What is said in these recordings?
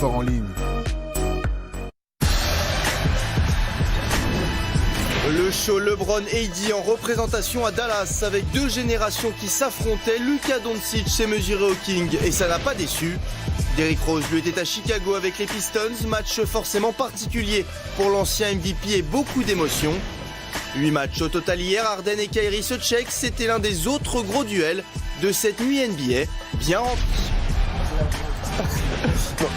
en ligne. Le show LeBron AD en représentation à Dallas avec deux générations qui s'affrontaient. Luka Doncic s'est mesuré au King et ça n'a pas déçu. Derrick Rose lui était à Chicago avec les Pistons, match forcément particulier pour l'ancien MVP et beaucoup d'émotions. 8 matchs au total hier, Harden et Kyrie se check, c'était l'un des autres gros duels de cette nuit NBA, bien remplie.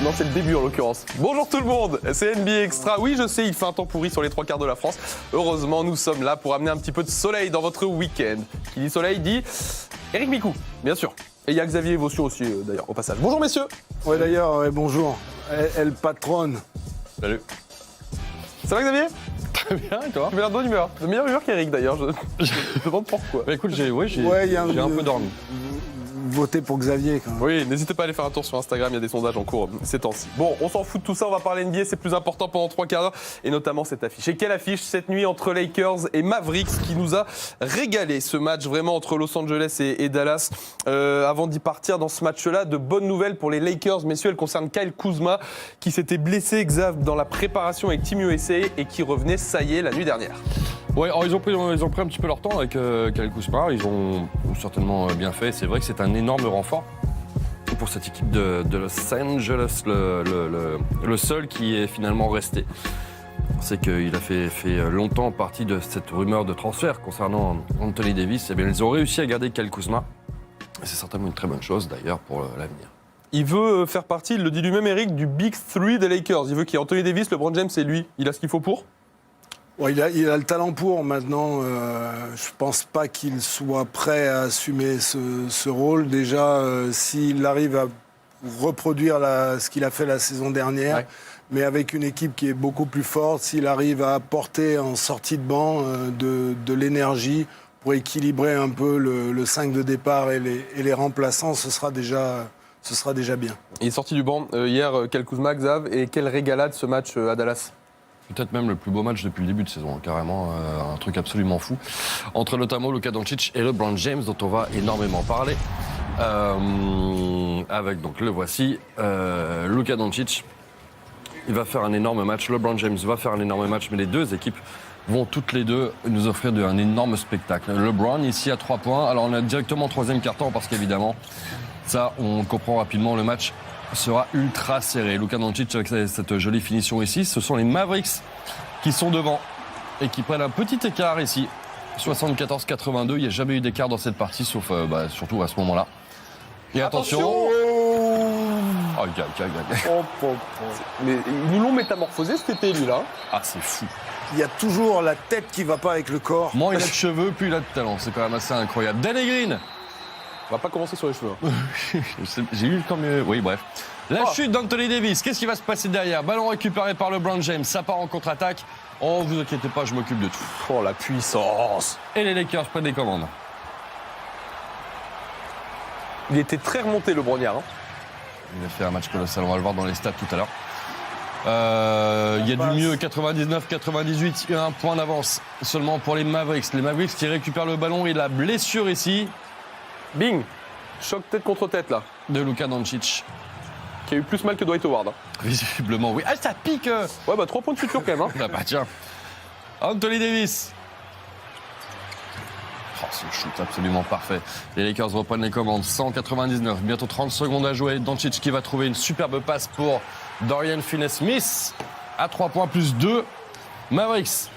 Non, c'est le début en l'occurrence. Bonjour tout le monde, c'est NBA Extra. Oui, je sais, il fait un temps pourri sur les 3 quarts de la France. Heureusement, nous sommes là pour amener un petit peu de soleil dans votre week-end. Qui dit soleil dit Eric Micou, bien sûr. Et il y a Xavier Vaussure aussi, d'ailleurs, au passage. Bonjour messieurs. Ouais, d'ailleurs, bonjour. Elle patronne. Salut. Ça va Xavier? Très bien, et toi? Tu mets l'air de bonne humeur. De meilleure humeur qu'Eric d'ailleurs, je me demande pourquoi. Bah écoute, j'ai un peu dormi. Votez pour Xavier quand même. Oui, n'hésitez pas à aller faire un tour sur Instagram, il y a des sondages en cours ces temps-ci. Bon, on s'en fout de tout ça, on va parler NBA, c'est plus important pendant 3 quarts d'heure, et notamment cette affiche. Et quelle affiche cette nuit entre Lakers et Mavericks qui nous a régalé ce match vraiment entre Los Angeles et Dallas. Avant d'y partir dans ce match-là, de bonnes nouvelles pour les Lakers, messieurs, elles concernent Kyle Kuzma qui s'était blessé, Xav, dans la préparation avec Team USA et qui revenait, ça y est, la nuit dernière. Ouais, alors ils ont pris un petit peu leur temps avec Kyle Kuzma, ils ont certainement bien fait. C'est vrai que c'est un énorme renfort pour cette équipe de Los Angeles, le seul qui est finalement resté. C'est qu'il a fait longtemps partie de cette rumeur de transfert concernant Anthony Davis. Eh bien, ils ont réussi à garder Kyle Kuzma. Et c'est certainement une très bonne chose d'ailleurs pour l'avenir. Il veut faire partie, il le dit lui-même Eric, du Big Three des Lakers. Il veut qu'il y ait Anthony Davis, LeBron James et lui. Il a ce qu'il faut pour ? Ouais, il a le talent pour. Maintenant, je pense pas qu'il soit prêt à assumer ce rôle. Déjà, s'il arrive à reproduire ce qu'il a fait la saison dernière, ouais, mais avec une équipe qui est beaucoup plus forte, s'il arrive à apporter en sortie de banc de l'énergie pour équilibrer un peu le 5 de départ et les remplaçants, ce sera déjà bien. Il est sorti du banc hier, Kyle Kuzma, Xav, et quelle régalade ce match à Dallas. Peut-être même le plus beau match depuis le début de saison, carrément, un truc absolument fou. Entre notamment Luka Doncic et LeBron James, dont on va énormément parler. Avec, donc le voici, Luka Doncic, il va faire un énorme match, LeBron James va faire un énorme match, mais les deux équipes vont toutes les deux nous offrir un énorme spectacle. LeBron ici à 3 points, alors on a directement 3e quart-temps parce qu'évidemment, ça on comprend rapidement, le match sera ultra serré. Luka Doncic avec cette jolie finition ici. Ce sont les Mavericks qui sont devant et qui prennent un petit écart ici. 74-82. Il n'y a jamais eu d'écart dans cette partie, sauf surtout à ce moment-là. Et attention. Oh, Mais ils nous l'ont métamorphosé cet été, lui-là. Ah, c'est fou. Il y a toujours la tête qui va pas avec le corps. Moins il a de cheveux, plus il a de talent. C'est quand même assez incroyable. Danny Green. On va pas commencer sur les cheveux. J'ai eu le temps mieux. Oui, bref. La chute d'Anthony Davis. Qu'est-ce qui va se passer derrière? Ballon récupéré par LeBron James. Ça part en contre-attaque. Oh, vous inquiétez pas, je m'occupe de tout. Oh, la puissance. Et les Lakers prennent les commandes. Il était très remonté, LeBron hier. Il a fait un match colossal. On va le voir dans les stats tout à l'heure. Il y a du mieux, 99-98, il y a un point d'avance seulement pour les Mavericks. Les Mavericks qui récupèrent le ballon et la blessure ici. Bing, choc tête contre tête là. De Luka Doncic. Qui a eu plus mal que Dwight Howard. Visiblement, oui. Ah, ça pique. Ouais, 3 points de suture quand même. Ah bah tiens. Anthony Davis. Oh, ce shoot absolument parfait. Les Lakers reprennent les commandes. 199, bientôt 30 secondes à jouer. Doncic qui va trouver une superbe passe pour Dorian Finney-Smith. À 3 points, plus 2. Mavericks,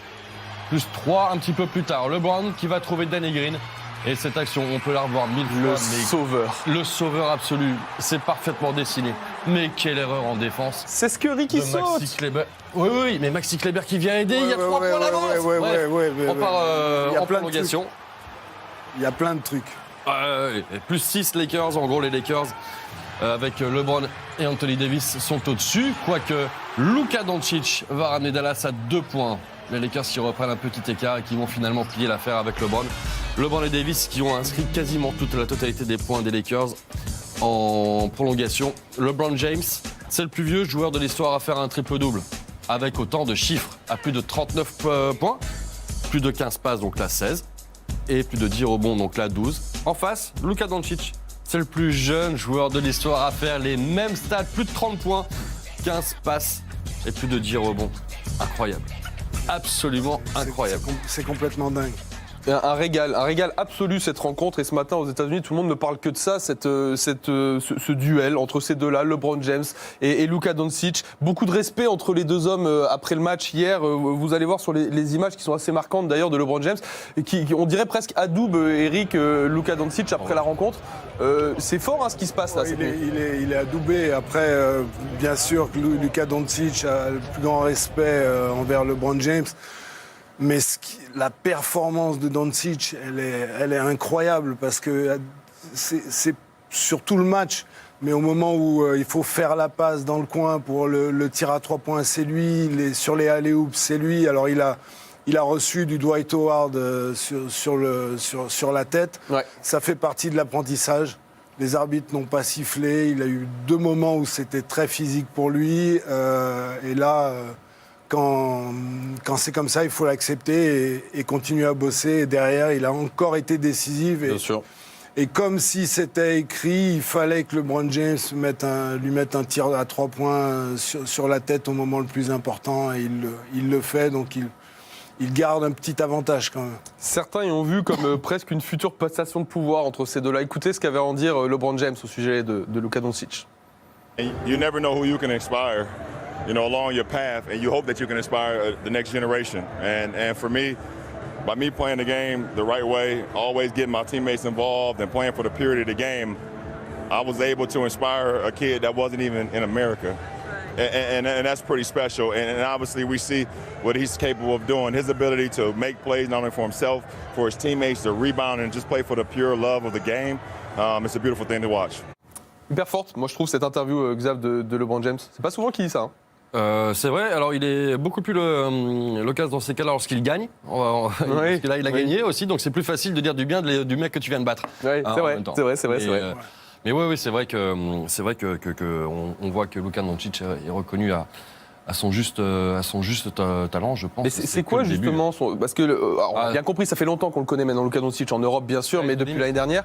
plus 3 un petit peu plus tard. LeBron qui va trouver Danny Green. Et cette action, on peut la revoir 1000 fois. Le sauveur. Le sauveur absolu. C'est parfaitement dessiné. Mais quelle erreur en défense. C'est ce que Ricky saute. Maxi Kleber. Oui, mais Maxi Kleber qui vient aider. Il y a 3 points d'avance. On part en prolongation. Il y a plein de trucs. Plus 6 Lakers. En gros, les Lakers, avec LeBron et Anthony Davis, sont au-dessus. Quoique Luka Doncic va ramener Dallas à 2 points. Les Lakers qui reprennent un petit écart et qui vont finalement plier l'affaire avec LeBron. LeBron et Davis qui ont inscrit quasiment toute la totalité des points des Lakers en prolongation. LeBron James, c'est le plus vieux joueur de l'histoire à faire un triple-double. Avec autant de chiffres, à plus de 39 points, plus de 15 passes, donc là 16, et plus de 10 rebonds, donc là 12. En face, Luka Doncic, c'est le plus jeune joueur de l'histoire à faire les mêmes stats, plus de 30 points, 15 passes et plus de 10 rebonds. Incroyable. Absolument incroyable. C'est complètement dingue. Un régal absolu cette rencontre. Et ce matin aux États-Unis, tout le monde ne parle que de ça, ce duel entre ces deux-là, LeBron James et Luka Doncic. Beaucoup de respect entre les deux hommes après le match hier. Vous allez voir sur les images qui sont assez marquantes d'ailleurs de LeBron James, et qui on dirait presque adoube Eric Luka Doncic après la rencontre. C'est fort ce qui se passe là. Il est adoubé. Après, bien sûr, Luka Doncic a le plus grand respect envers LeBron James. Mais la performance de Doncic, elle est incroyable parce que c'est sur tout le match. Mais au moment où il faut faire la passe dans le coin pour le tir à 3 points, c'est lui. Sur les alley-oops, c'est lui. Alors il a reçu du Dwight Howard sur la tête. Ouais. Ça fait partie de l'apprentissage. Les arbitres n'ont pas sifflé. Il a eu 2 moments où c'était très physique pour lui. Et là... Quand c'est comme ça, il faut l'accepter et continuer à bosser. Et derrière, il a encore été décisif. Bien sûr. Et comme si c'était écrit, il fallait que LeBron James lui mette un tir à 3 points sur la tête au moment le plus important. Et il le fait, donc il garde un petit avantage quand même. Certains y ont vu comme presque une future passation de pouvoir entre ces deux-là. Écoutez ce qu'avait à en dire LeBron James au sujet de Luka Doncic. You never know who you can inspire. Along your path, and you hope that you can inspire the next generation. And for me, by me playing the game the right way, always getting my teammates involved and playing for the purity of the game, I was able to inspire a kid that wasn't even in America. And that's pretty special. And obviously we see what he's capable of doing. His ability to make plays not only for himself, for his teammates, to rebound and just play for the pure love of the game. It's a beautiful thing to watch. Hyper forte, moi je trouve cette interview, Xav, de LeBron James. C'est pas souvent qu'il dit ça. C'est vrai, alors il est beaucoup plus loquace dans ces cas-là lorsqu'il gagne. Parce que là, il a gagné aussi, donc c'est plus facile de dire du bien du mec que tu viens de battre. Oui, c'est vrai. Mais oui, c'est vrai que on voit que Luka Doncic est reconnu à son juste talent, je pense. Mais c'est quoi justement parce que on a bien compris, ça fait longtemps qu'on le connaît maintenant, Luka Doncic en Europe bien sûr, mais depuis l'année dernière,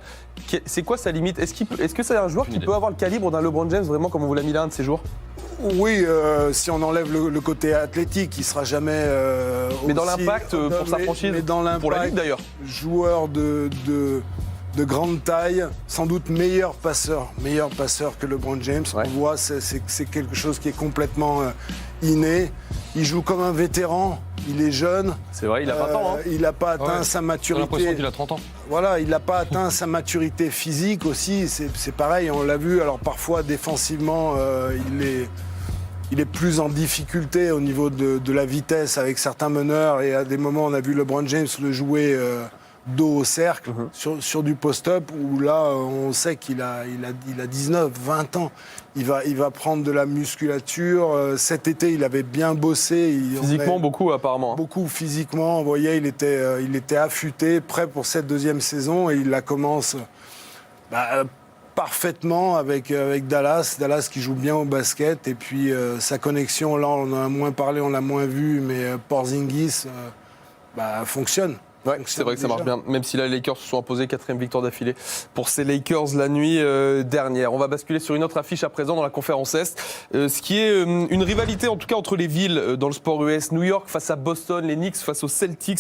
c'est quoi sa limite? Est-ce que c'est un joueur qui peut avoir le calibre d'un LeBron James vraiment comme on vous l'a mis là un de ces jours? Oui, si on enlève le côté athlétique, il sera jamais. Mais dans l'impact pour sa franchise, pour la ligue d'ailleurs. Joueur de grande taille, sans doute meilleur passeur que LeBron James. Ouais. On voit, c'est quelque chose qui est complètement inné. Il joue comme un vétéran, il est jeune. C'est vrai, il a 20 ans. Il n'a pas atteint sa maturité. J'ai l'impression qu'il a 30 ans. Voilà, il n'a pas atteint sa maturité physique aussi. C'est pareil, on l'a vu. Alors parfois, défensivement, il est plus en difficulté au niveau de la vitesse avec certains meneurs. Et à des moments, on a vu LeBron James le jouer dos au cercle, sur du post-up, où là, on sait qu'il a 19, 20 ans. Il va prendre de la musculature. Cet été, il avait bien bossé. Physiquement, beaucoup apparemment. Beaucoup physiquement. Vous voyez, il était affûté, prêt pour cette 2e saison. Et il la commence parfaitement avec Dallas. Dallas qui joue bien au basket. Et puis, sa connexion, là, on en a moins parlé, on l'a moins vu. Mais Porzingis fonctionne. Ouais, c'est vrai que ça marche bien, même si là, les Lakers se sont imposés 4e victoire d'affilée pour ces Lakers la nuit dernière. On va basculer sur une autre affiche à présent dans la conférence Est, ce qui est une rivalité en tout cas entre les villes dans le sport US. New York face à Boston, les Knicks face aux Celtics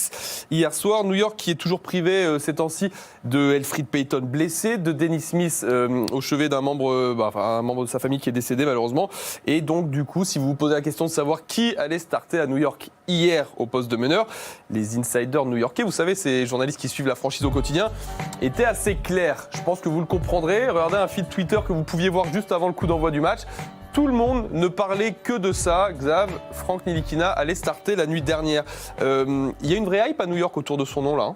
hier soir. New York qui est toujours privé ces temps-ci de Elfrid Payton blessé, de Dennis Smith au chevet d'un membre, un membre de sa famille qui est décédé malheureusement. Et donc du coup, si vous vous posez la question de savoir qui allait starter à New York hier au poste de meneur, les insiders new-yorkais, vous savez, ces journalistes qui suivent la franchise au quotidien, étaient assez clairs. Je pense que vous le comprendrez. Regardez un feed Twitter que vous pouviez voir juste avant le coup d'envoi du match. Tout le monde ne parlait que de ça. Xav, Frank Ntilikina allait starter la nuit dernière. Il y a une vraie hype à New York autour de son nom, là.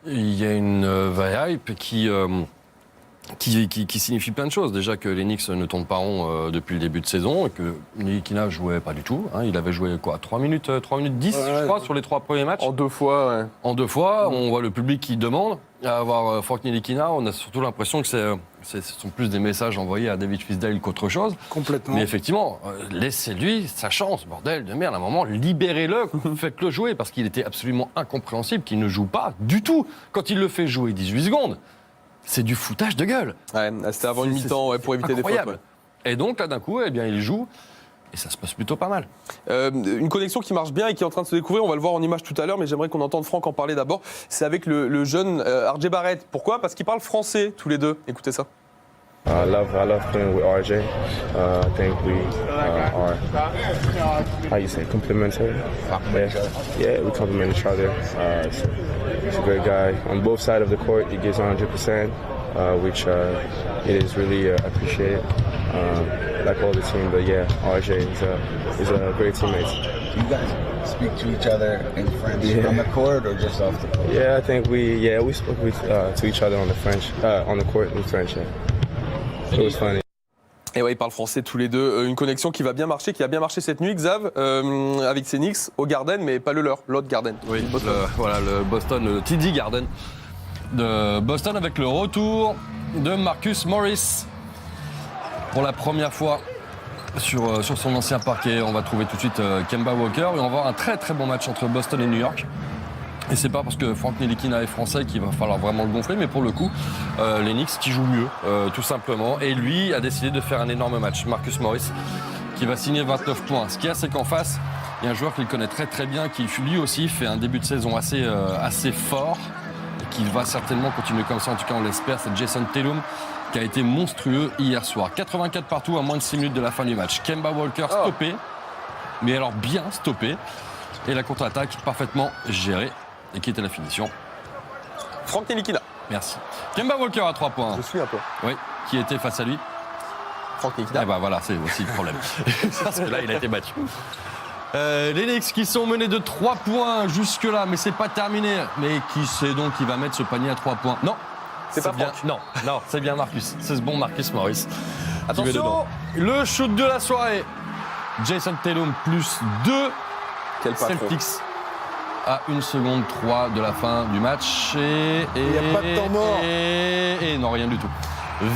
Il y a une vraie hype qui signifie plein de choses. Déjà que les Knicks ne tournent pas rond depuis le début de saison et que Ntilikina jouait pas du tout. Il avait joué 3 minutes 10, je crois, sur les 3 premiers matchs. En 2 fois, ouais. En 2 fois, on voit le public qui demande à avoir Frank Ntilikina. On a surtout l'impression que ce sont plus des messages envoyés à David Fisdale qu'autre chose. Complètement. Mais effectivement, laissez-lui sa chance, bordel de merde. À un moment, libérez-le, faites-le jouer, parce qu'il était absolument incompréhensible qu'il ne joue pas du tout. Quand il le fait jouer 18 secondes, c'est du foutage de gueule. Ouais, c'était avant une mi-temps pour éviter des fautes. Ouais. Et donc, là, d'un coup, eh bien, il joue. Et ça se passe plutôt pas mal. Une connexion qui marche bien et qui est en train de se découvrir, on va le voir en image tout à l'heure, mais j'aimerais qu'on entende Franck en parler d'abord. C'est avec le jeune RJ Barrett. Pourquoi ? Parce qu'ils parlent français tous les deux. Écoutez ça. I love playing with RJ. I think we are, how you say, complementary. Yeah, we complement each other. He's a great guy. On both sides of the court, he gives 100%, which it is really appreciated. Like all the team, but yeah, RJ is a great teammate. You guys speak to each other in French on the court or just off the court? Yeah, I think we spoke to each other on the court in French. Yeah. It was funny. Et ouais, ils parlent français tous les deux. Une connexion qui va bien marcher, qui a bien marché cette nuit, Xav, avec ses Knicks au Garden, mais pas le leur, l'autre Garden. Oui, le Boston, le TD Garden de Boston avec le retour de Marcus Morris. Pour la première fois sur son ancien parquet, on va trouver tout de suite Kemba Walker et on va avoir un très très bon match entre Boston et New York. Et c'est pas parce que Frank Ntilikina est français qu'il va falloir vraiment le gonfler, mais pour le coup, les Knicks qui jouent mieux, tout simplement. Et lui a décidé de faire un énorme match. Marcus Morris, qui va signer 29 points. Ce qu'il y a, c'est qu'en face, il y a un joueur qu'il connaît très très bien, qui lui aussi fait un début de saison assez fort, et qui va certainement continuer comme ça, en tout cas on l'espère, c'est Jason Tatum, qui a été monstrueux hier soir. 84 partout à moins de 6 minutes de la fin du match. Kemba Walker stoppé, mais alors bien stoppé. Et la contre-attaque parfaitement gérée. Et qui était la finition ? Frank Ntilikina. Merci. Kemba Walker à 3 points. Je suis un peu. Oui, qui était face à lui ? Frank Ntilikina. Eh ben voilà, c'est aussi le problème. Parce que là, il a été battu. Les Knicks qui sont menés de 3 points jusque-là, mais c'est pas terminé. Mais qui sait donc qui va mettre ce panier à 3 points ? Non. C'est pas bien. Franck. Non, c'est bien Marcus. C'est ce bon Marcus Morris. Attention, le shoot de la soirée. Jason Tatum plus 2. Quel patron. Celtics à 1 seconde 3 de la fin du match. Il n'y a pas de temps mort. Et non, rien du tout.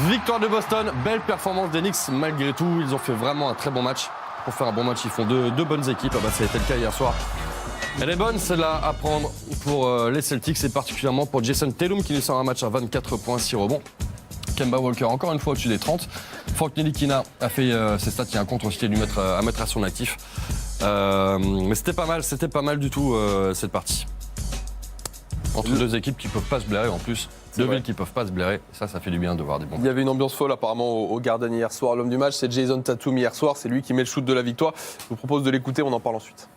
Victoire de Boston. Belle performance des Knicks malgré tout. Ils ont fait vraiment un très bon match. Pour faire un bon match, ils font deux bonnes équipes. Ah bah, ça a été le cas hier soir. Elle est bonne, celle-là, à prendre pour les Celtics et particulièrement pour Jason Tatum qui nous sort un match à 24 points, 6 rebonds. Kemba Walker encore une fois au-dessus des 30. Frank Ntilikina a fait ses stats, il y a un compte aussi à mettre à son actif. Mais c'était pas mal du tout cette partie. Entre deux équipes qui peuvent pas se blairer en plus. Deux villes qui peuvent pas se blairer, ça fait du bien de voir des bons. Il y avait une ambiance folle apparemment au Garden hier soir. L'homme du match, c'est Jason Tatum hier soir. C'est lui qui met le shoot de la victoire. Je vous propose de l'écouter, on en parle ensuite.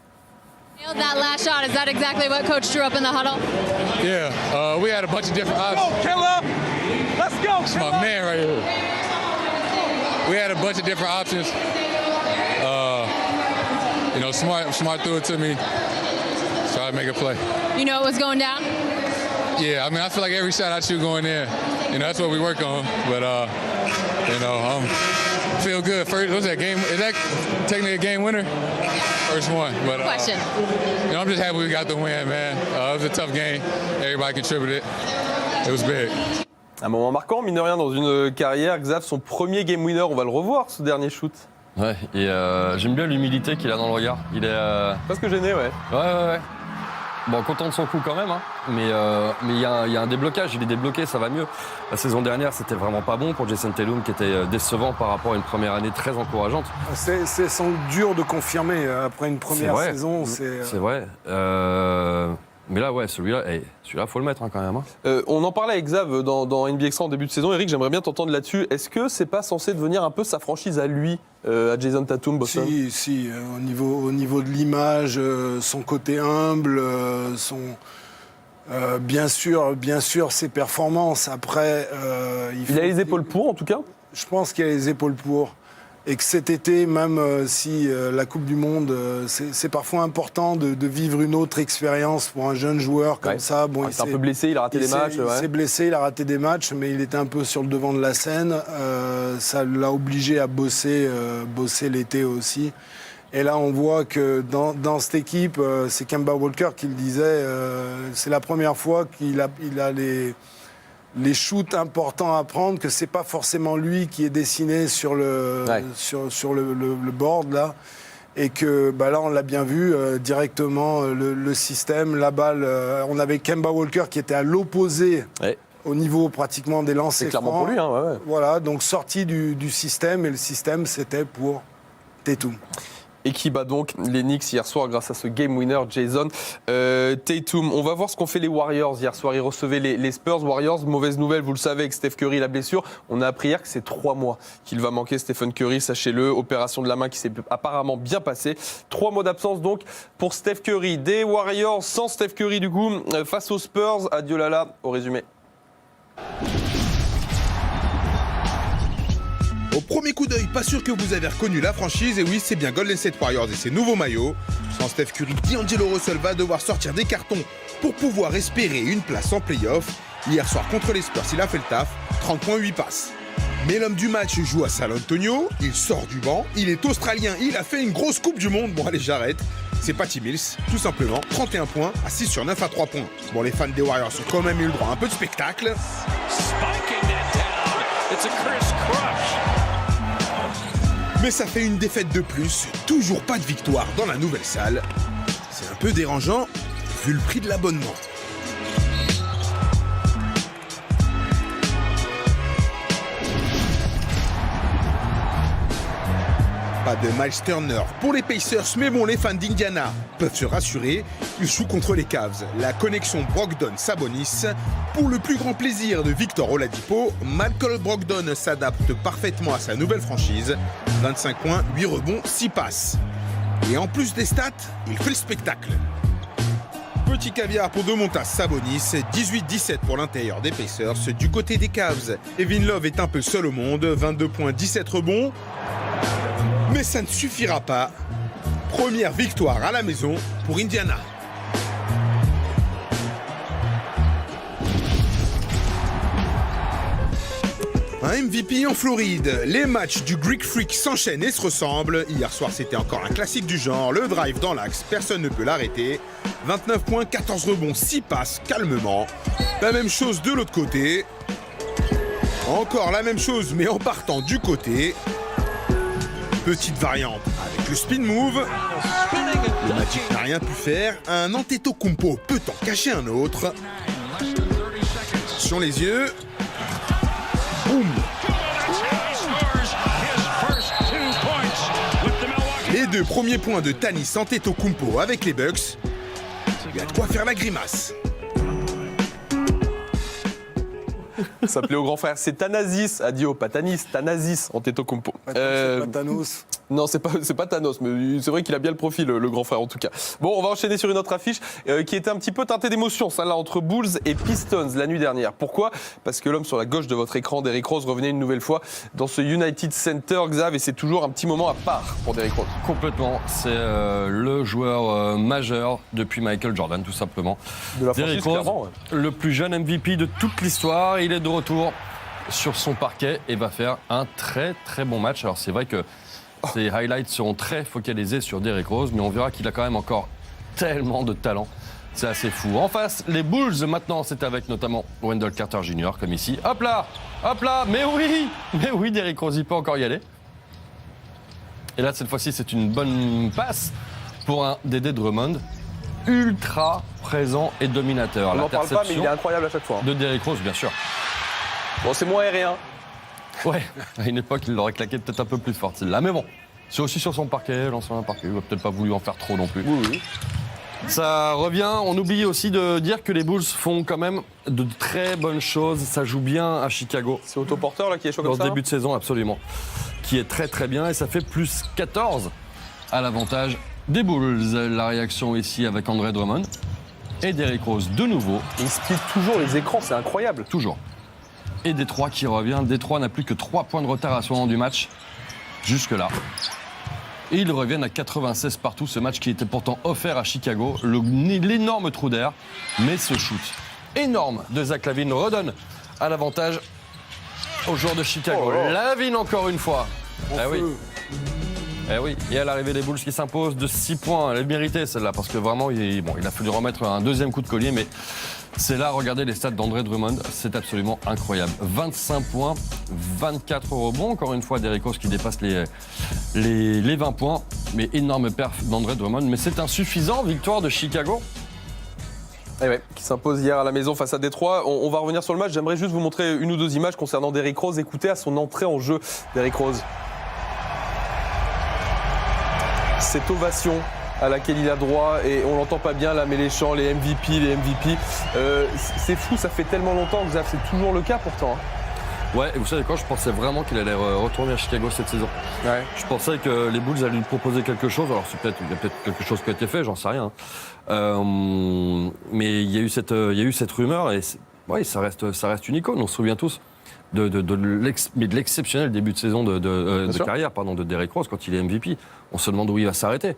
That last shot, is that exactly what Coach drew up in the huddle? Yeah, we had a bunch of different options. Let's go, Killer! Let's go, It's my man right here. We had a bunch of different options. Smart threw it to me. Tried to make a play. You know it was going down? Yeah, I mean, I feel like every shot I shoot going in. That's what we work on. But, feel good. First, what's that game? Is that technically a game winner? First one. But, Question. I'm just happy we got the win, man. It was a tough game. Everybody contributed. It was big. Un moment marquant, mine de rien, dans une carrière. Xav, son premier game winner, on va le revoir, ce dernier shoot. Ouais, et j'aime bien l'humilité qu'il a dans le regard. Il est. Presque gêné, ouais. Ouais. Bon, content de son coup quand même, hein. Mais il y a un déblocage, il est débloqué, ça va mieux. La saison dernière, c'était vraiment pas bon pour Jason Tatum, qui était décevant par rapport à une première année très encourageante. C'est sans doute dur de confirmer après une première saison. C'est vrai. Mais là, ouais, celui-là, faut le mettre quand même. On en parlait avec Xav dans NBA Extra en début de saison. Eric, j'aimerais bien t'entendre là-dessus. Est-ce que c'est pas censé devenir un peu sa franchise à lui, à Jason Tatum, Boston ? Si, au niveau de l'image, son côté humble, bien sûr, ses performances. Après, il a les épaules pour, en tout cas ? Je pense qu'il a les épaules pour. Et que cet été, même si la Coupe du Monde, c'est parfois important de vivre une autre expérience pour un jeune joueur comme ça. Bon, il s'est un peu blessé, il a raté des matchs. Il s'est blessé, il a raté des matchs, mais il était un peu sur le devant de la scène. Ça l'a obligé à bosser l'été aussi. Et là, on voit que dans cette équipe, c'est Kemba Walker qui le disait, c'est la première fois qu'il a les shoots importants à prendre, que c'est pas forcément lui qui est dessiné sur le board là, et que là on l'a bien vu directement le système, la balle. On avait Kemba Walker qui était à l'opposé au niveau pratiquement des lancers C'est clairement francs. pour lui, hein, ouais. Voilà, donc sorti du système, et le système, c'était pour Tatum. Et qui bat donc les Knicks hier soir grâce à ce game winner, Jason Tatum. On va voir ce qu'ont fait les Warriors hier soir. Ils recevaient les Spurs. Warriors, mauvaise nouvelle, vous le savez, avec Steph Curry, la blessure. On a appris hier que c'est 3 mois qu'il va manquer, Stephen Curry, sachez-le. Opération de la main qui s'est apparemment bien passée. 3 mois d'absence donc pour Steph Curry. Des Warriors sans Steph Curry du coup, face aux Spurs. Adieu Lala, au résumé. Au premier coup d'œil, pas sûr que vous avez reconnu la franchise, et oui, c'est bien Golden State Warriors et ses nouveaux maillots. Sans Steph Curry, D'Angelo Russell va devoir sortir des cartons pour pouvoir espérer une place en play-off. Hier soir contre les Spurs, il a fait le taf, 30 points, 8 passes. Mais l'homme du match joue à San Antonio, il sort du banc, il est australien, il a fait une grosse coupe du monde. Bon allez, j'arrête. C'est Patty Mills, tout simplement, 31 points, à 6 sur 9 à 3 points. Bon, les fans des Warriors ont quand même eu le droit à un peu de spectacle. Mais ça fait une défaite de plus, toujours pas de victoire dans la nouvelle salle. C'est un peu dérangeant, vu le prix de l'abonnement. Pas de Miles Turner pour les Pacers, mais bon, les fans d'Indiana peuvent se rassurer. Ils jouent contre les Cavs. La connexion Brogdon-Sabonis. Pour le plus grand plaisir de Victor Oladipo, Malcolm Brogdon s'adapte parfaitement à sa nouvelle franchise. 25 points, 8 rebonds, 6 passes. Et en plus des stats, il fait le spectacle. Petit caviar pour Domantas Sabonis, 18-17 pour l'intérieur des Pacers. Du côté des Cavs, Kevin Love est un peu seul au monde, 22 points, 17 rebonds. Mais ça ne suffira pas. Première victoire à la maison pour Indiana. Un MVP en Floride. Les matchs du Greek Freak s'enchaînent et se ressemblent. Hier soir, c'était encore un classique du genre. Le drive dans l'axe, personne ne peut l'arrêter. 29 points, 14 rebonds, 6 passes, calmement. La même chose de l'autre côté. Encore la même chose, mais en partant du côté. Petite variante avec le spin move. Le Magic n'a rien pu faire. Un Antetokounmpo peut en cacher un autre. Attention les yeux. Boum. Les 2 premiers points de Giannis Antetokounmpo avec les Bucks. Il y a de quoi faire la grimace. Ça plaît au grand frère. C'est Thanasis, Adio, pas Tanis, Thanasis Antetokounmpo. C'est pas Thanos. Non, c'est pas Thanos, mais c'est vrai qu'il a bien le profil, le grand frère en tout cas. Bon, on va enchaîner sur une autre affiche qui était un petit peu teintée d'émotion, celle-là, entre Bulls et Pistons la nuit dernière. Pourquoi ? Parce que l'homme sur la gauche de votre écran, Derrick Rose, revenait une nouvelle fois dans ce United Center, Xav, et c'est toujours un petit moment à part pour Derrick Rose. Complètement, c'est le joueur majeur depuis Michael Jordan, tout simplement. De la Derrick franchise, Rose, clairement, ouais. le plus jeune MVP de toute l'histoire, il est de retour sur son parquet et va faire un très très bon match. Alors c'est vrai que ces highlights seront très focalisés sur Derrick Rose, mais on verra qu'il a quand même encore tellement de talent. C'est assez fou. En face, les Bulls, maintenant, c'est avec notamment Wendell Carter Jr., comme ici. Hop là, mais oui, Derrick Rose, il peut encore y aller. Et là, cette fois-ci, c'est une bonne passe pour un Dédé Drummond, ultra présent et dominateur. On n'en parle pas, mais il est incroyable à chaque fois. De Derrick Rose, bien sûr. Bon, c'est moins aérien. Ouais, à une époque, il l'aurait claqué peut-être un peu plus fort, celle-là. Mais bon, c'est aussi sur son parquet, l'ancien parquet. Il n'a peut-être pas voulu en faire trop non plus. Oui. Ça revient. On oublie aussi de dire que les Bulls font quand même de très bonnes choses. Ça joue bien à Chicago. C'est autoporteur là qui est chaud comme ça. Dans ce début de saison, absolument. Qui est très très bien et ça fait plus 14 à l'avantage des Bulls. La réaction ici avec André Drummond et Derrick Rose de nouveau. Il split toujours les écrans, c'est incroyable. Toujours. Et Détroit qui revient. Détroit n'a plus que 3 points de retard à ce moment du match. Jusque-là. Et ils reviennent à 96 partout. Ce match qui était pourtant offert à Chicago. L'énorme trou d'air. Mais ce shoot énorme de Zach LaVine redonne à l'avantage aux joueurs de Chicago. LaVine encore une fois. Eh oui. Et à l'arrivée des Bulls qui s'imposent de 6 points. Elle est méritée celle-là parce que vraiment il a fallu remettre un deuxième coup de collier. Mais c'est là, regardez les stats d'André Drummond, c'est absolument incroyable. 25 points, 24 rebonds, encore une fois Derrick Rose qui dépasse les 20 points. Mais énorme perf d'André Drummond, mais c'est insuffisant, victoire de Chicago. Et ouais, qui s'impose hier à la maison face à Détroit. On va revenir sur le match. J'aimerais juste vous montrer une ou deux images concernant Derrick Rose. Écoutez à son entrée en jeu, Derrick Rose. Cette ovation à laquelle il a droit, et on l'entend pas bien là, mais les chants, les MVP, c'est fou, ça fait tellement longtemps que c'est toujours le cas pourtant. Ouais, et vous savez quoi, je pensais vraiment qu'il allait retourner à Chicago cette saison. Ouais. Je pensais que les Bulls allaient lui proposer quelque chose. Alors il y a peut-être quelque chose qui a été fait, j'en sais rien. Mais il y a eu cette rumeur et ouais, ça reste une icône. On se souvient tous de l'exceptionnel début de saison de carrière, de Derrick Rose quand il est MVP. On se demande où il va s'arrêter.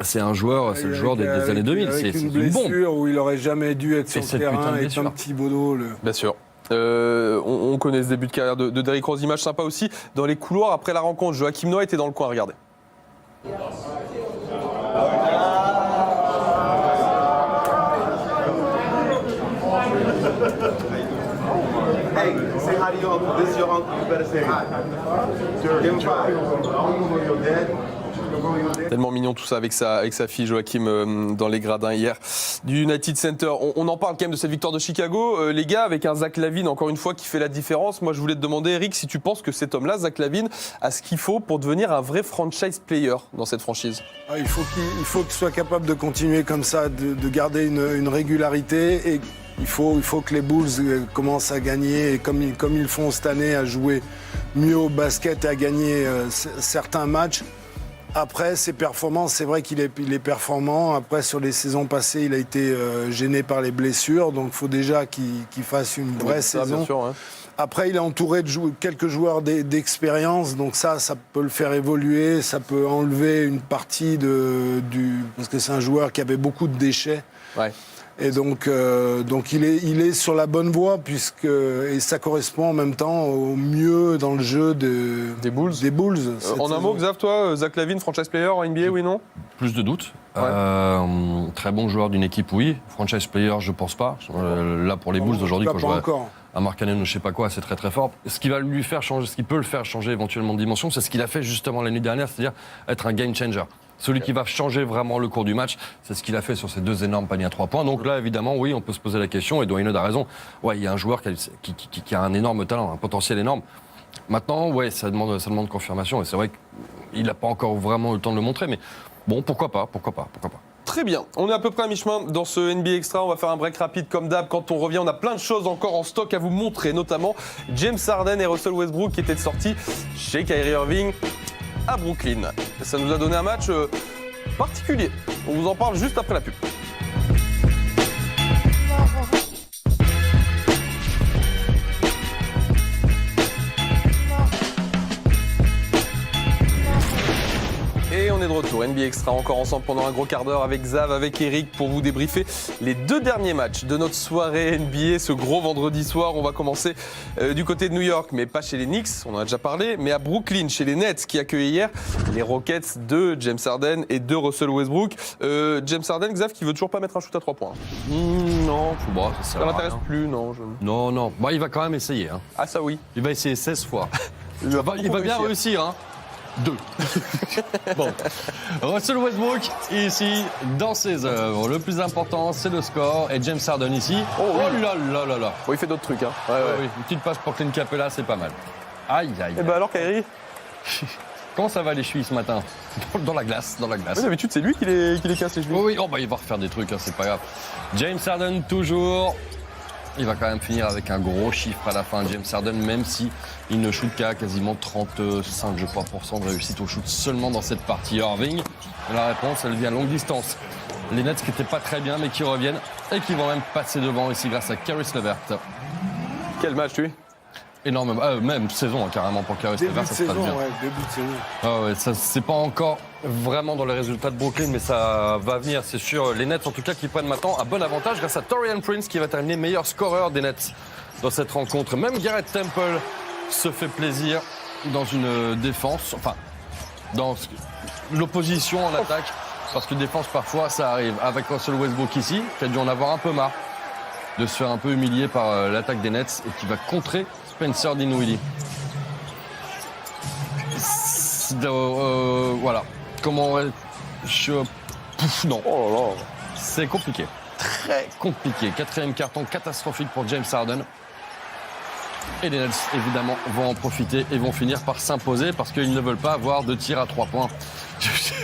C'est un joueur, c'est le joueur des années 2000. Avec c'est une une bombe. blessure où il aurait jamais dû être sur le terrain et Tom Thibodeau. Bien sûr. On connaît ce début de carrière de Derrick Rose. Image sympa aussi dans les couloirs après la rencontre. Joachim Noah était dans le coin, regardez. Hey, say hi to your uncle. This is your uncle. You better say hi. Give him five. Tellement mignon tout ça avec sa fille Joachim dans les gradins hier du United Center. On en parle quand même de cette victoire de Chicago. Les gars, avec un Zach LaVine encore une fois qui fait la différence. Moi je voulais te demander, Eric, si tu penses que cet homme-là, Zach LaVine, a ce qu'il faut pour devenir un vrai franchise player dans cette franchise. Il faut qu'il soit capable de continuer comme ça, de garder une régularité, et il faut que les Bulls commencent à gagner, et comme ils font cette année, à jouer mieux au basket et à gagner certains matchs. Après, ses performances, c'est vrai qu'il est performant. Après, sur les saisons passées, il a été gêné par les blessures. Donc, il faut déjà qu'il fasse une vraie saison. Bien sûr, ouais. Après, il est entouré de quelques joueurs d'expérience. Donc, ça peut le faire évoluer. Ça peut enlever une partie parce que c'est un joueur qui avait beaucoup de déchets. Ouais. Et donc il est sur la bonne voie, et ça correspond en même temps au mieux dans le jeu des Bulls. En un mot, Xav, toi, Zach LaVine, franchise player en NBA, oui, non ? Plus de doutes. Ouais. Très bon joueur d'une équipe, oui. Franchise player, je pense pas. Là, pour les Bulls aujourd'hui, quand je vois un Markkanen ou je sais pas quoi, c'est très très fort. Ce qui va lui faire changer, ce qui peut le faire changer éventuellement de dimension, c'est ce qu'il a fait justement l'année dernière, c'est-à-dire être un game changer. Celui qui va changer vraiment le cours du match, c'est ce qu'il a fait sur ces deux énormes paniers à 3 points. Donc là, évidemment, oui, on peut se poser la question, et Dwayne a raison. Ouais, il y a un joueur qui a un énorme talent, un potentiel énorme. Maintenant, ouais, ça demande confirmation, et c'est vrai qu'il n'a pas encore vraiment eu le temps de le montrer, mais bon, pourquoi pas. Très bien, on est à peu près à mi-chemin dans ce NBA Extra. On va faire un break rapide comme d'hab. Quand on revient, on a plein de choses encore en stock à vous montrer, notamment James Harden et Russell Westbrook qui étaient de sortie chez Kyrie Irving à Brooklyn. Ça nous a donné un match particulier. On vous en parle juste après la pub. Et on est de retour, NBA Extra, encore ensemble pendant un gros quart d'heure avec Xav, avec Eric, pour vous débriefer les deux derniers matchs de notre soirée NBA, ce gros vendredi soir. On va commencer du côté de New York, mais pas chez les Knicks, on en a déjà parlé, mais à Brooklyn, chez les Nets, qui accueillaient hier les Rockets de James Harden et de Russell Westbrook. James Harden, Xav, qui veut toujours pas mettre un shoot à 3 points. Non, ça m'intéresse plus, non. Non. Bah, il va quand même essayer. Hein. Ah, ça oui. Il va essayer 16 fois. il va bien réussir, hein. 2. Bon. Russell Westbrook ici dans ses œuvres. Le plus important, c'est le score. Et James Harden ici. Oh là là là. Bon, il fait d'autres trucs. Hein. Ouais. Une petite passe pour Clint Capella, c'est pas mal. Aïe. Et bah alors, Kyrie, comment ça va les chevilles ce matin? Dans la glace. Oui, d'habitude, c'est lui qui les casse les chevilles. Oui. Oh, bah, il va refaire des trucs, hein, c'est pas grave. James Harden toujours. Il va quand même finir avec un gros chiffre à la fin, James Harden, même si il ne shoot qu'à quasiment 35, je crois, % de réussite au shoot seulement dans cette partie. Irving, la réponse, elle vient à longue distance. Les Nets qui n'étaient pas très bien, mais qui reviennent et qui vont même passer devant ici grâce à Caris LeVert. Quel match, lui? Énormément, même saison hein, carrément pour Caris LeVert, ça se passe bien. Début de saison. Ah ouais, ça c'est pas encore vraiment dans les résultats de Brooklyn, mais ça va venir, c'est sûr. Les Nets en tout cas qui prennent maintenant un bon avantage grâce à Taurean Prince qui va terminer meilleur scoreur des Nets dans cette rencontre. Même Garrett Temple se fait plaisir dans une défense, enfin dans l'opposition en attaque, parce que défense parfois ça arrive. Avec Russell Westbrook ici, qui a dû en avoir un peu marre de se faire un peu humilier par l'attaque des Nets et qui va contrer Spencer Dinwiddie. Voilà. Comment non. Oh là là. C'est compliqué. très compliqué. 4e carton catastrophique pour James Harden. Et les Nets, évidemment, vont en profiter et vont finir par s'imposer parce qu'ils ne veulent pas avoir de tir à 3 points.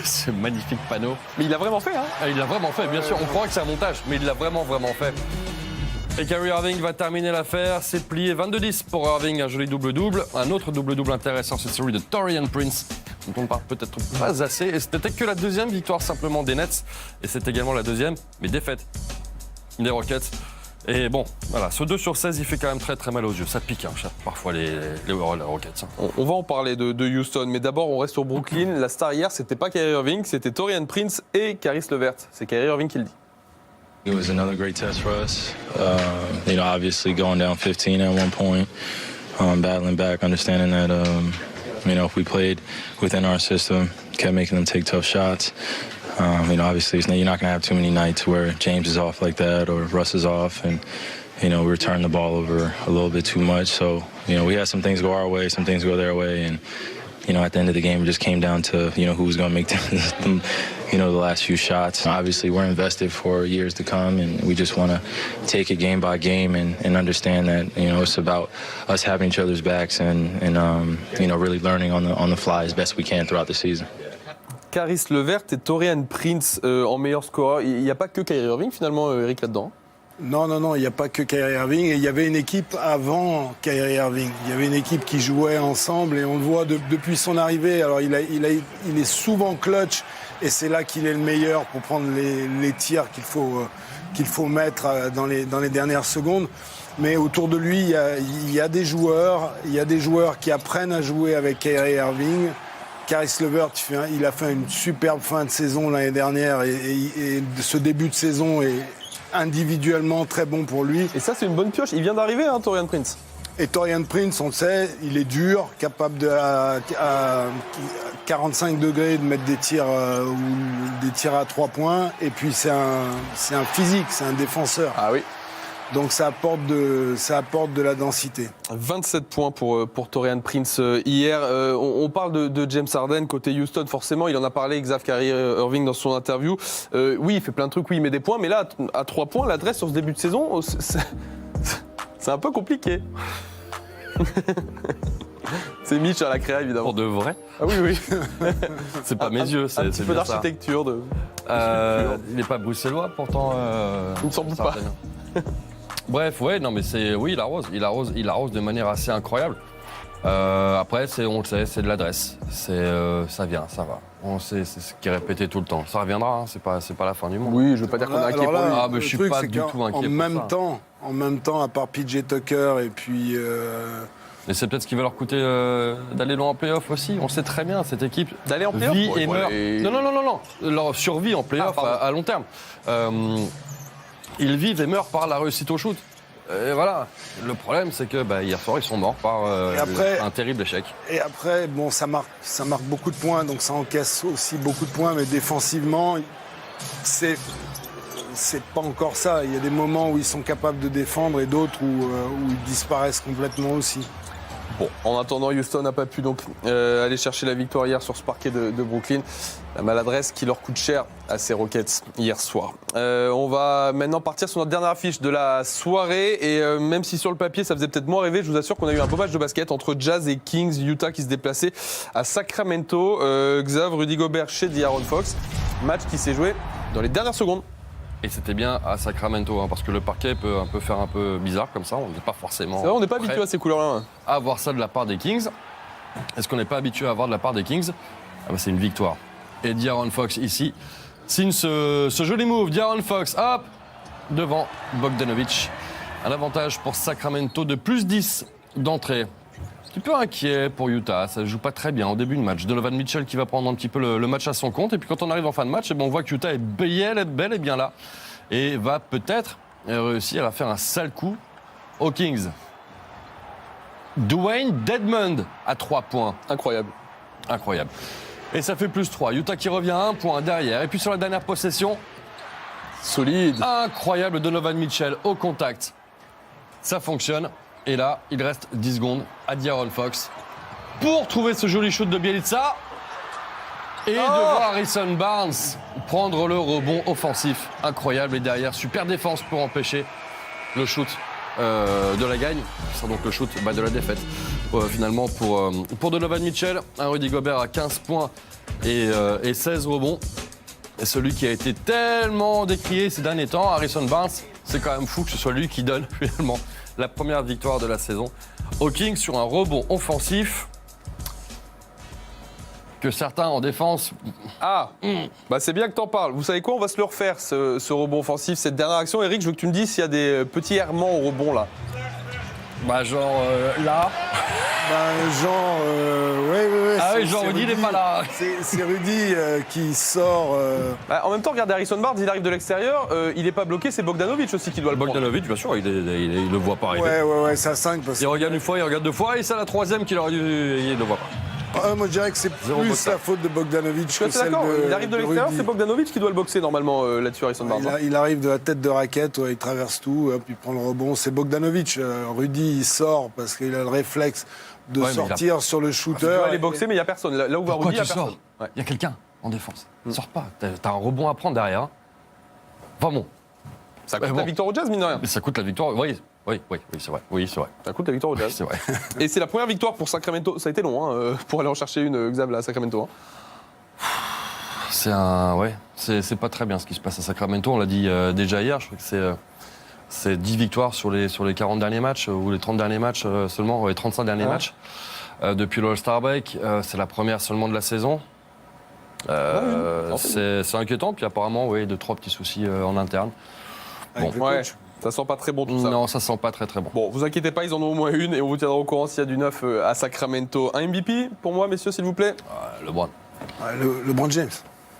Ce magnifique panneau. Mais il l'a vraiment fait, hein. Il l'a vraiment fait, bien sûr. On croit que c'est un montage, mais il l'a vraiment fait. Et Kyrie Irving va terminer l'affaire. C'est plié 22-10 pour Irving, un joli double-double. Un autre double-double intéressant, c'est celui de Taurean Prince, dont on ne parle peut-être pas assez. Et c'était que la deuxième victoire simplement des Nets. Et c'est également la deuxième, mais défaite des Rockets. Et bon, voilà, ce 2 sur 16, il fait quand même très très mal aux yeux. Ça pique, hein, parfois les Rockets. On va en parler de Houston, mais d'abord on reste sur Brooklyn. La star hier, c'était pas Kyrie Irving, c'était Taurean Prince et Caris LeVert. C'est Kyrie Irving qui le dit. It was another great test for us. Obviously going down 15 at one point, battling back, understanding that, if we played within our system, kept making them take tough shots. Obviously you're not going to have too many nights where James is off like that or Russ is off and, we turn the ball over a little bit too much. So, we had some things go our way, some things go their way. And, at the end of the game, it just came down to, who was going to make the last few shots. Obviously, we're invested for years to come, and we just want to take it game by game and understand that, it's about us having each other's backs and really learning on the fly as best we can throughout the season. Caris LeVert et Taurean Prince en meilleur scoreur. Il n'y a pas que Kyrie Irving, finalement, Eric, là-dedans. Non, il n'y a pas que Kyrie Irving. Et il y avait une équipe avant Kyrie Irving. Il y avait une équipe qui jouait ensemble et on le voit depuis son arrivée. Alors il est souvent clutch et c'est là qu'il est le meilleur pour prendre les tirs qu'il faut mettre dans les dernières secondes. Mais autour de lui, il y a des joueurs qui apprennent à jouer avec Kyrie Irving. Caris LeVert, il a fait une superbe fin de saison l'année dernière et ce début de saison est individuellement très bon pour lui. Et ça, c'est une bonne pioche. Il vient d'arriver, Taurean Prince. Et Taurean Prince, on le sait, il est dur, capable à 45 degrés de mettre des tirs à 3 points. Et puis c'est un physique, c'est un défenseur. Ah oui. Donc ça apporte de la densité. 27 points pour Taurean Prince hier. On parle de James Harden côté Houston, forcément. Il en a parlé, Kyrie Irving, dans son interview. Oui, il fait plein de trucs, oui, il met des points. Mais là, à 3 points, l'adresse sur ce début de saison, c'est un peu compliqué. C'est Mitch à la créa, évidemment. Pour de vrai? Ah oui. C'est pas mes yeux, c'est un petit peu d'architecture. Il n'est pas bruxellois, pourtant. Il ne s'en fout pas. Bref, ouais, non, mais il arrose de manière assez incroyable. Après, on le sait, c'est de l'adresse. Ça vient, ça va. C'est ce qui est répété tout le temps. Ça reviendra, hein, c'est pas la fin du monde. Oui, je veux pas dire qu'on est inquiet pour lui. Mais je suis pas du tout inquiet En même temps, à part PJ Tucker et puis... Mais c'est peut-être ce qui va leur coûter d'aller loin en play-off aussi. On sait très bien, cette équipe d'aller en play-off vit et meurt. Non. Leur survie en play-off à long terme. Ils vivent et meurent par la réussite au shoot. Et voilà. Le problème, c'est que hier soir, ils sont morts par un terrible échec. Et après, bon, ça marque beaucoup de points, donc ça encaisse aussi beaucoup de points, mais défensivement, c'est pas encore ça. Il y a des moments où ils sont capables de défendre et d'autres où ils disparaissent complètement aussi. Bon, en attendant, Houston n'a pas pu donc aller chercher la victoire hier sur ce parquet de Brooklyn. La maladresse qui leur coûte cher à ces Rockets hier soir. On va maintenant partir sur notre dernière affiche de la soirée. Et même si sur le papier, ça faisait peut-être moins rêver, je vous assure qu'on a eu un beau match de basket entre Jazz et Kings. Utah qui se déplaçait à Sacramento. Xav, Rudy Gobert chez De'Aaron Fox. Match qui s'est joué dans les dernières secondes. Et c'était bien à Sacramento, hein, parce que le parquet peut faire un peu bizarre comme ça. On n'est pas forcément. C'est vrai, on n'est pas habitué à ces couleurs-là. Hein. À voir ça de la part des Kings. Est-ce qu'on n'est pas habitué à voir de la part des Kings? C'est une victoire. Et De'Aaron Fox ici signe ce joli move. De'Aaron Fox, hop, devant Bogdanovic. Un avantage pour Sacramento de plus 10 d'entrée. Un petit peu inquiet pour Utah, ça ne joue pas très bien au début de match. Donovan Mitchell qui va prendre un petit peu le match à son compte. Et puis quand on arrive en fin de match, on voit que Utah est bel et bien là. Et va peut-être réussir à faire un sale coup aux Kings. Dwayne Dedmon à 3 points. Incroyable. Et ça fait plus 3. Utah qui revient à 1 point derrière. Et puis sur la dernière possession, solide. Incroyable Donovan Mitchell au contact. Ça fonctionne. Et là, il reste 10 secondes à De'Aaron Fox pour trouver ce joli shoot de Bjelica et de voir Harrison Barnes prendre le rebond offensif. Incroyable. Et derrière, super défense pour empêcher le shoot de la gagne. C'est donc le shoot de la défaite. Finalement, pour Donovan Mitchell, un Rudy Gobert à 15 points et 16 rebonds. Et celui qui a été tellement décrié ces derniers temps, Harrison Barnes, c'est quand même fou que ce soit lui qui donne finalement la première victoire de la saison aux Kings sur un rebond offensif que certains en défense... C'est bien que t'en parles. Vous savez quoi, on va se le refaire, ce rebond offensif, cette dernière action. Eric, je veux que tu me dises s'il y a des petits errements au rebond là. Là. Rudy, il n'est pas là. C'est Rudy qui sort. En même temps, regarde Harrison Barnes, il arrive de l'extérieur, il n'est pas bloqué, c'est Bogdanovic aussi qui doit le prendre. Bogdanovic, bien sûr, il le voit pas arriver. Ouais, c'est à 5. Il regarde une fois, il regarde deux fois, et c'est la troisième qu'il aurait dû. Il le voit pas. Moi, je dirais que c'est plus la faute de Bogdanovic que celle d'accord, de il arrive de l'extérieur, Rudy. c'est Bogdanovic qui doit le boxer normalement là-dessus, Harrison Barnes. Il arrive de la tête de raquette, il traverse tout, puis il prend le rebond. C'est Bogdanovic. Rudy, il sort parce qu'il a le réflexe de sortir sur le shooter. Il doit aller boxer, mais il n'y a personne. Là où va Rudy, il n'y a personne. Il y a quelqu'un en défense. Sors pas. T'as un rebond à prendre derrière. Enfin bon. Ça coûte la victoire au Jazz, mine de rien. Mais ça coûte la victoire, oui, c'est vrai. Oui, c'est vrai. Ça coûte la victoire au Jazz. C'est vrai. Et c'est la première victoire pour Sacramento. Ça a été long pour aller en chercher une, Xav, là, à Sacramento. C'est pas très bien ce qui se passe à Sacramento. On l'a dit déjà hier. Je crois que c'est 10 victoires sur les 40 derniers matchs, ou les 30 derniers matchs seulement, les 35 derniers matchs. Depuis l'All-Star Break, c'est la première seulement de la saison. C'est inquiétant. Puis apparemment, 2-3 petits soucis en interne. Ça sent pas très bon tout ça. Non, ça sent pas très bon. Bon, vous inquiétez pas, ils en ont au moins une et on vous tiendra au courant s'il y a du neuf à Sacramento. Un MVP pour moi, messieurs, s'il vous plaît. LeBron. LeBron James.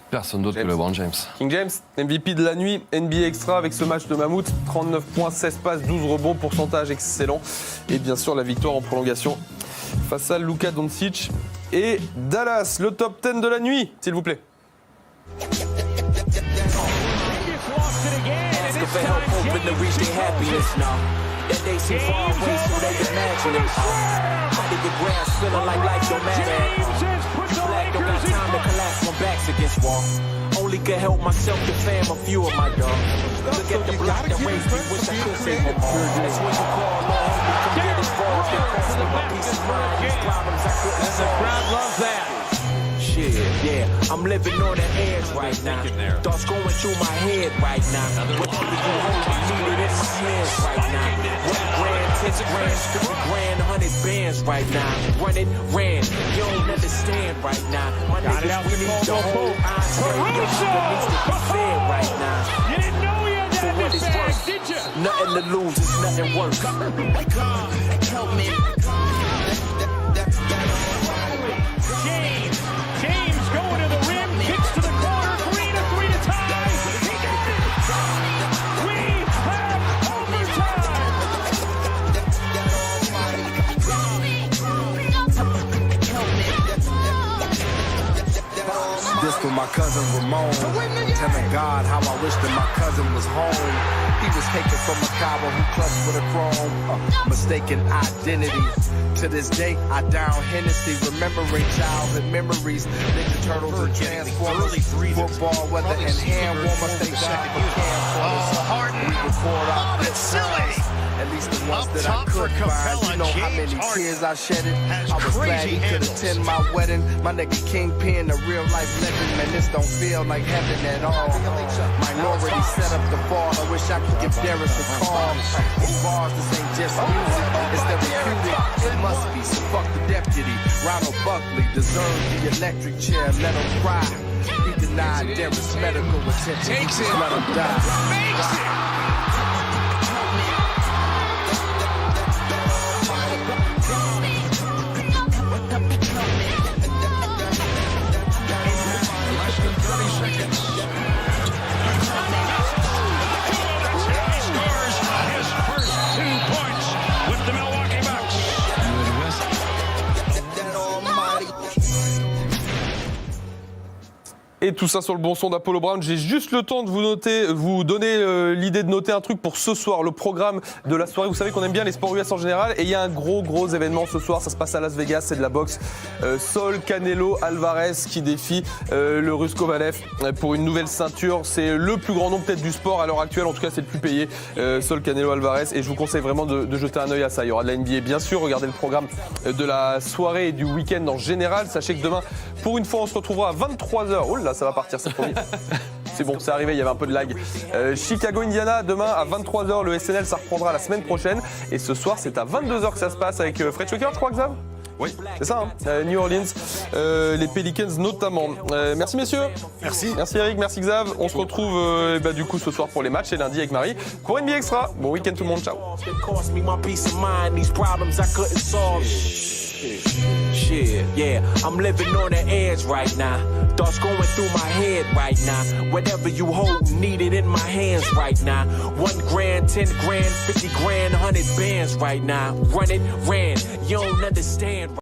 Personne d'autre que LeBron James. King James, MVP de la nuit, NBA Extra avec ce match de Mammouth. 39 points, 16 passes, 12 rebonds, pourcentage excellent. Et bien sûr, la victoire en prolongation face à Luka Doncic. Et Dallas, le top 10 de la nuit, s'il vous plaît. For help hoping to reach their happiness now. That they seem far away, so they imagine it. Under the grass, feeling like life don't matter. Black don't got time to collapse when backs against wall. Only could help myself, the fam, a few of my dogs. Look at the block that raised me, wish I could save them all. That's when you call Lord, homie, come get involved. They cost me my peace of mind, these problems I couldn't solve. The crowd loves that. Shit, yeah, I'm living on the edge right now. Thoughts going through my head right now. Whatever you hold, you need it in my hands right now. 1 grand, 10 grand, 50 grand, 100 bands right now. Run it, ran, you don't understand right now. My niggas, we need the whole entree. Yo, shit needs to be fed right now. You didn't know you had that in this bag, did you? Nothing to lose, it's nothing worse. Help me. James going to the rim, kicks to the corner, 3 to tie. He got it. We have overtime. This for my cousin Ramon, telling God how I wish that my cousin was home. He was taken from a cowboy who clutched for the chrome, mistaken identity. To this day, I down Hennessy, remembering childhood memories. Ninja Turtles and Transformers, football, weather, and hand warmers. They died for camcorders. We record our good times, at least the ones that I could find. You know how many tears I shedded. I was glad he could attend my wedding. My nigga Kingpin, a real life legend. Man, this don't feel like heaven at all. Minority set up the fall. I wish I could give Darius a call. These bars, this ain't just music, it's therapeutic. It must be, so fuck the deputy. Ronald Buckley deserves the electric chair, let him cry. He denied Darius medical attention, he just let him die. Makes it! Et tout ça sur le bon son d'Apollo Brown. J'ai juste le temps de vous donner l'idée de noter un truc pour ce soir, le programme de la soirée. Vous savez qu'on aime bien les sports US en général et il y a un gros événement ce soir. Ça se passe à Las Vegas, c'est de la boxe. Saul Canelo Alvarez qui défie le Russe Kovalev pour une nouvelle ceinture. C'est le plus grand nom peut-être du sport à l'heure actuelle. En tout cas, c'est le plus payé. Saul Canelo Alvarez. Et je vous conseille vraiment de jeter un œil à ça. Il y aura de la NBA bien sûr. Regardez le programme de la soirée et du week-end en général. Sachez que demain, pour une fois, on se retrouvera à 23h. Oh là, ça va partir, c'est promis. C'est bon, c'est arrivé, il y avait un peu de lag. Chicago-Indiana, demain à 23h, le SNL, ça reprendra la semaine prochaine. Et ce soir, c'est à 22h que ça se passe avec Fred Schwecker, je crois, Xav ? Oui. C'est ça, hein, New Orleans, les Pelicans notamment. Merci messieurs. Merci. Merci Eric, merci Xav. On se retrouve du coup ce soir pour les matchs et lundi avec Marie pour NBA Extra. Bon week-end tout le monde, ciao. Shit, yeah, I'm living on the edge right now. Thoughts going through my head right now. Whatever you hold, need it in my hands right now. 1 grand, 10 grand, 50 grand, 100 bands right now. Run it, ran, you don't understand.